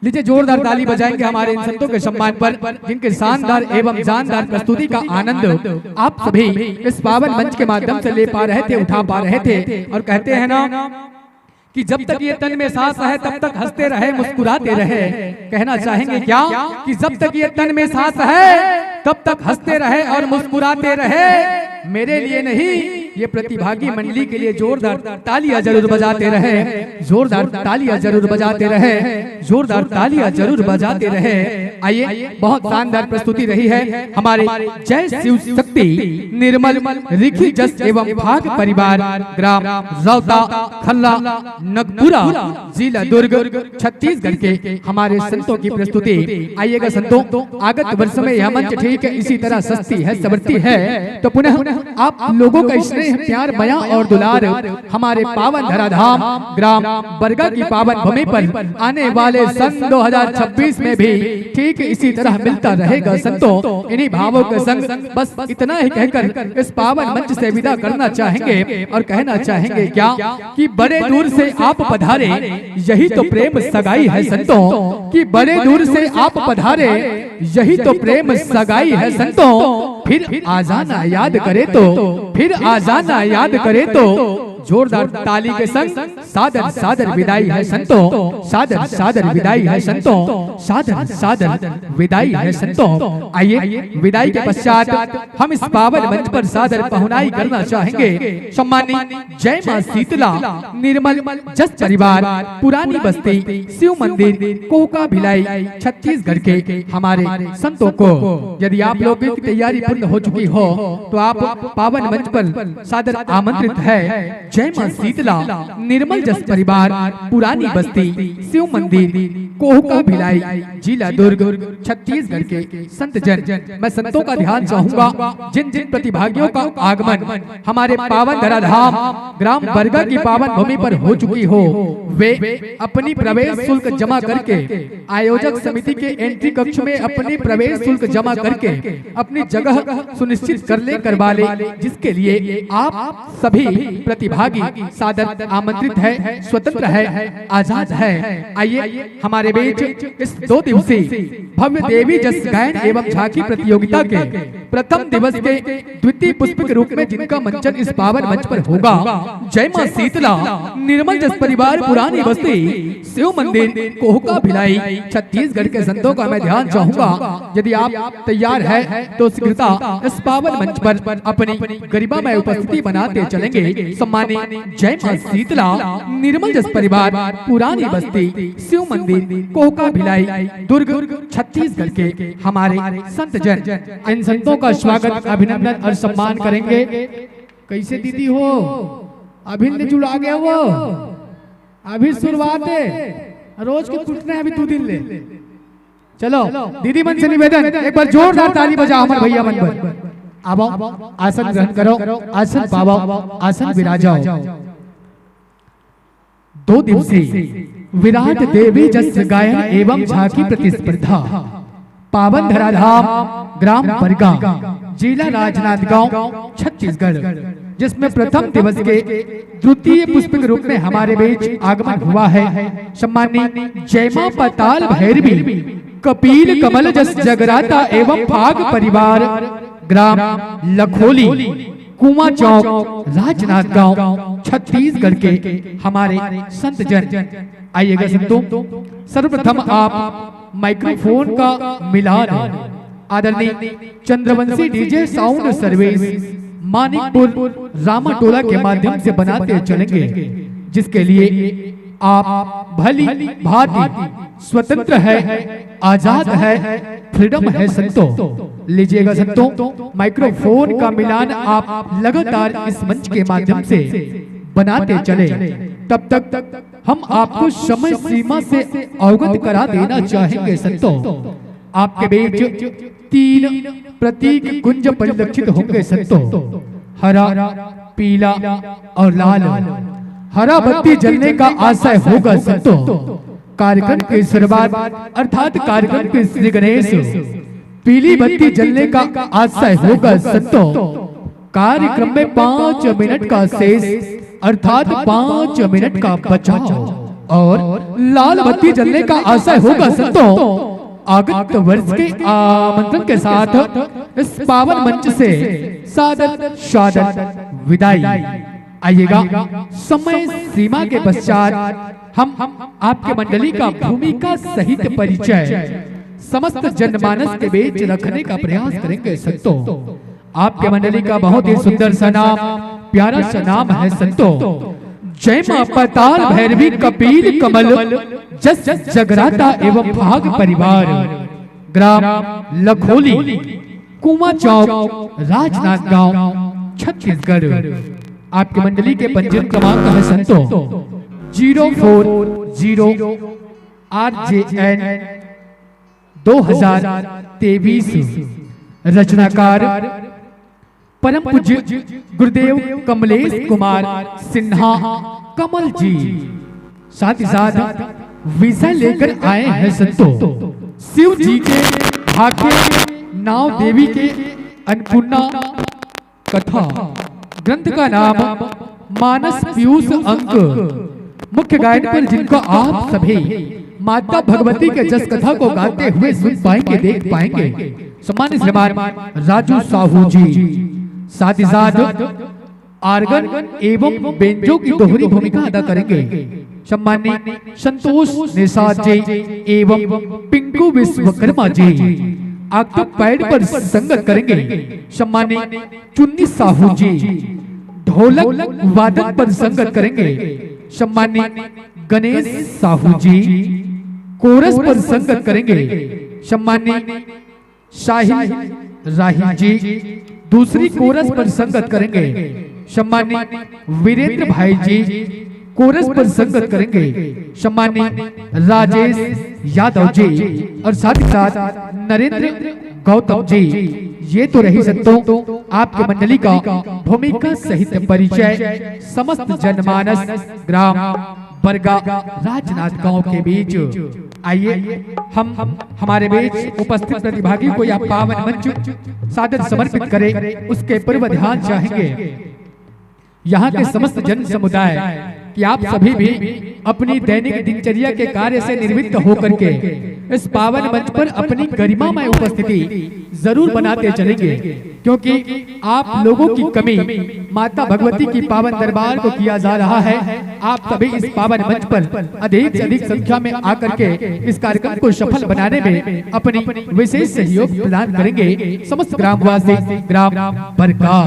लीजिए जोरदार ताली बजाएंगे हमारे इन संतों के सम्मान पर, जिनके शानदार एवं जानदार प्रस्तुति का आनंद आप सभी इस पावन मंच के माध्यम से ले पा रहे थे, उठा पा रहे थे। और कहते हैं ना कि जब तक ये तन में सांस है तब तक हंसते रहे, मुस्कुराते रहे। कहना चाहेंगे क्या कि जब तक ये तन में सांस है तब तक हंसते रहे और मुस्कुराते रहे। मेरे लिए नहीं, ये प्रतिभागी मंडली के लिए जोरदार तालियां जरूर बजाते रहे, जोरदार तालियां जरूर बजाते रहे, जोरदार तालियां जरूर बजाते रहे। आइए, बहुत शानदार प्रस्तुति रही है हमारे जय शिव शक्ति निर्मल रिखी जस एवं भाग परिवार ग्राम रौता खल्ला नगपुरा जिला दुर्ग छत्तीसगढ़ के हमारे संतों की प्रस्तुति। आइएगा संतों, आगत वर्ष में यह मंच ठीक है इसी तरह सस्ती है सवरती है, तो पुनः आप लोगों का स्नेह प्यार माया और दुलार हमारे पावन धराधाम ग्राम बरगा की पावन भूमि पर आने वाले सन 2026 में भी ठीक इसी तरह मिलता रहेगा संतों। इन्हीं भावों के संग बस इतना ही कहकर इस पावन मंच से विदा करना चाहेंगे और कहना चाहेंगे क्या कि बड़े दूर से आप पधारे, यही तो प्रेम सगाई है संतों। कि बड़े दूर से आप पधारे, यही तो प्रेम सगाई है संतों। फिर आ जाना याद करे तो, फिर आ जाना याद करे तो। जोरदार ताली के संग सादर सादर विदाई है संतों, सादर सादर विदाई है संतों, सादर सादर विदाई है संतों। आइए, विदाई के पश्चात हम इस पावन मंच पर सादर पहुनाई करना चाहेंगे सम्मानित जय मां शीतला निर्मल जस परिवार पुरानी बस्ती शिव मंदिर कोका भिलाई छत्तीसगढ़ के हमारे संतों को। यदि आप लोगों की तैयारी पूर्ण हो चुकी हो तो आप पावन मंच पर सादर आमंत्रित है। जय मां शीतला निर्मल जस परिवार पुरानी बस्ती शिव मंदिर कोहका भिलाई जिला दुर्ग छत्तीसगढ़ के संत जन। मैं संतों का ध्यान चाहूंगा, जिन जिन प्रतिभागियों का आगमन हमारे पावन धराधाम ग्राम बरगा की पावन भूमि पर हो चुकी हो, वे अपनी प्रवेश शुल्क जमा करके आयोजक समिति के एंट्री कक्ष में अपनी प्रवेश शुल्क जमा करके अपनी जगह सुनिश्चित कर ले करवा ले, जिसके लिए आप सभी प्रतिभागी सादर आमंत्रित है, स्वतंत्र है, आजाद है। आइए, हमारे बीच इस 2 दिवसीय भव्य देवी जस गायन एवं झांकी प्रतियोगिता के प्रथम दिवस के द्वितीय पुष्पिक रूप में जिनका मंचन इस पावन मंच पर होगा, जय मां शीतला निर्मल जस परिवार पुरानी बस्ती शिव मंदिर कोहका भिलाई छत्तीसगढ़ के संतों का मैं ध्यान चाहूंगा। यदि आप तैयार है तो शीघ्रता इस पावन मंच पर अपनी गरिमा में उपस्थिति बनाते चलेंगे। सम्मानित जय मां शीतला निर्मल जस परिवार पुरानी बस्ती शिव मंदिर कोहका भिलाई दुर्ग छत्तीसगढ़ के हमारे संत जन। इन संतों का स्वागत अभिनंदन और सम्मान करेंगे। कैसे दीदी हो? अभिन्न जुड़ा गया वो, अभी शुरुआत है, रोज के कुटने अभी 2 दिन ले। चलो दीदी मन से निवेदन, एक बार जोरदार ताली बजाओ हमारे भैया मन पर। आओ, आसन ग्रहण करो, आसन पावो, आसन विराजाओ। 2 दिवसीय विराट देवी जस गायन एवं झांकी प्रतिस्पर्धा पावन धराधाम ग्राम बरगा जिला राजनांदगांव छत्तीसगढ़, जिसमें प्रथम दिवस के द्वितीय पुष्पिक रूप में हमारे बीच आगमन हुआ है सम्मानित जय मां पाताल भैरवी कपिल कमल जस जगराता एवं भाग परिवार ग्राम लखोली कुआं चौक राजनांदगांव छत्तीसगढ़ के हमारे संत जन। आइएगा संतों, सर्वप्रथम आप माइक्रोफोन का मिलान आदरणीय Chandravanshi DJ sound service Manikpur Ramatola के माध्यम से बनाते चलेंगे, जिसके लिए आप भली भांति स्वतंत्र है, आजाद है, फ्रीडम है संतों। लीजिएगा संतों, माइक्रोफोन का मिलान आप लगातार इस मंच के माध्यम से बनाते चले। तब तक हम आपको समय सीमा से अवगत करा देना चाहेंगे संतों। आपके बीच 3 प्रतीक कुंज परिलक्षित होंगे संतों, हरा, पीला और लाल। हरा बत्ती जलने का आशय होगा संतों। कार्यक्रम की शुरुआत अर्थात कार्यक्रम के श्री गणेश पीली बत्ती जलने का आशय होगा संतों। कार्यक्रम में 5 मिनट का शेष अर्थात 5 मिनट का बचाव और लाल बत्ती जलने का आशय होगा संतों। आगत वर्ष के आमंत्रण के साथ इस पावन मंच से सादर सादर विदाई। आइएगा, समय सीमा के पश्चात हम आपके मंडली का भूमिका सहित परिचय समस्त जनमानस के बीच रखने का प्रयास करेंगे संतों। आपके मंडली का बहुत ही सुंदर सा नाम, प्यारा सा नाम है संतों। जय मां पाताल भैरवी कपिल कमल जस जगराता एवं भाग परिवार, ग्राम लखोली, कुआं चौक, राजनांदगांव, छत्तीसगढ़। आपके मंडली के पंजीयन क्रमांक है संतों 040 RJN 2023। रचनाकार परम पूज्य गुरुदेव कमलेश कुमार सिन्हा कमल जी। साथ ही साथ विषय लेकर आए हैं संतों शिव जी के भाग्य नाव देवी के अन्नपूर्णा कथा। ग्रंथ का नाम मानस पीयूष अंक। मुख्य गायन पर जिनको आप सभी माता भगवती के जस कथा को गाते हुए सुन पाएंगे, देख पाएंगे, सम्मानित श्रीमान राजू साहू जी। साथ ही साथ आर्गन एवं बेंजो की दोहरी भूमिका अदा करेंगे सम्मानित संतोष निषाद जी एवं पिंकू विश्वकर्मा जी। आक्टो पैड पर संगत करेंगे सम्मानित चुन्नी साहू जी। ढोलक वादन पर संगत करेंगे सम्मानित गणेश साहू जी। कोरस पर संगत करेंगे सम्मानित शाहिद राही जी। दूसरी कोरस पर संगत करेंगे सम्मानित वीरेंद्र भाई जी। कोरस पर संगत करेंगे सम्मानित राजेश यादव जी और साथ ही साथ नरेंद्र गौतम जी। ये तो रही संतों आपके मंडली का भूमिका सहित परिचय समस्त जनमानस ग्राम बरगा राजनांदगांव के बीच। आइए हम हमारे बीच उपस्थित प्रतिभागी को यह पावन मंच सादर समर्पित करें। उसके पूर्व ध्यान चाहेंगे यहाँ के समस्त जन समुदाय कि आप सभी भी अपनी दैनिक दिनचर्या के कार्य से निर्वृत्त होकर के इस पावन मंच पर अपनी गरिमामय उपस्थिति जरूर बनाते चलेंगे, क्योंकि आप लोगों की कमी माता भगवती की पावन दरबार को किया जा रहा है। आप सभी इस पावन मंच पर अधिक से अधिक संख्या में आकर के इस कार्यक्रम को सफल बनाने में अपनी विशेष सहयोग प्रदान करेंगे। समस्त ग्रामवासी ग्राम बरगा।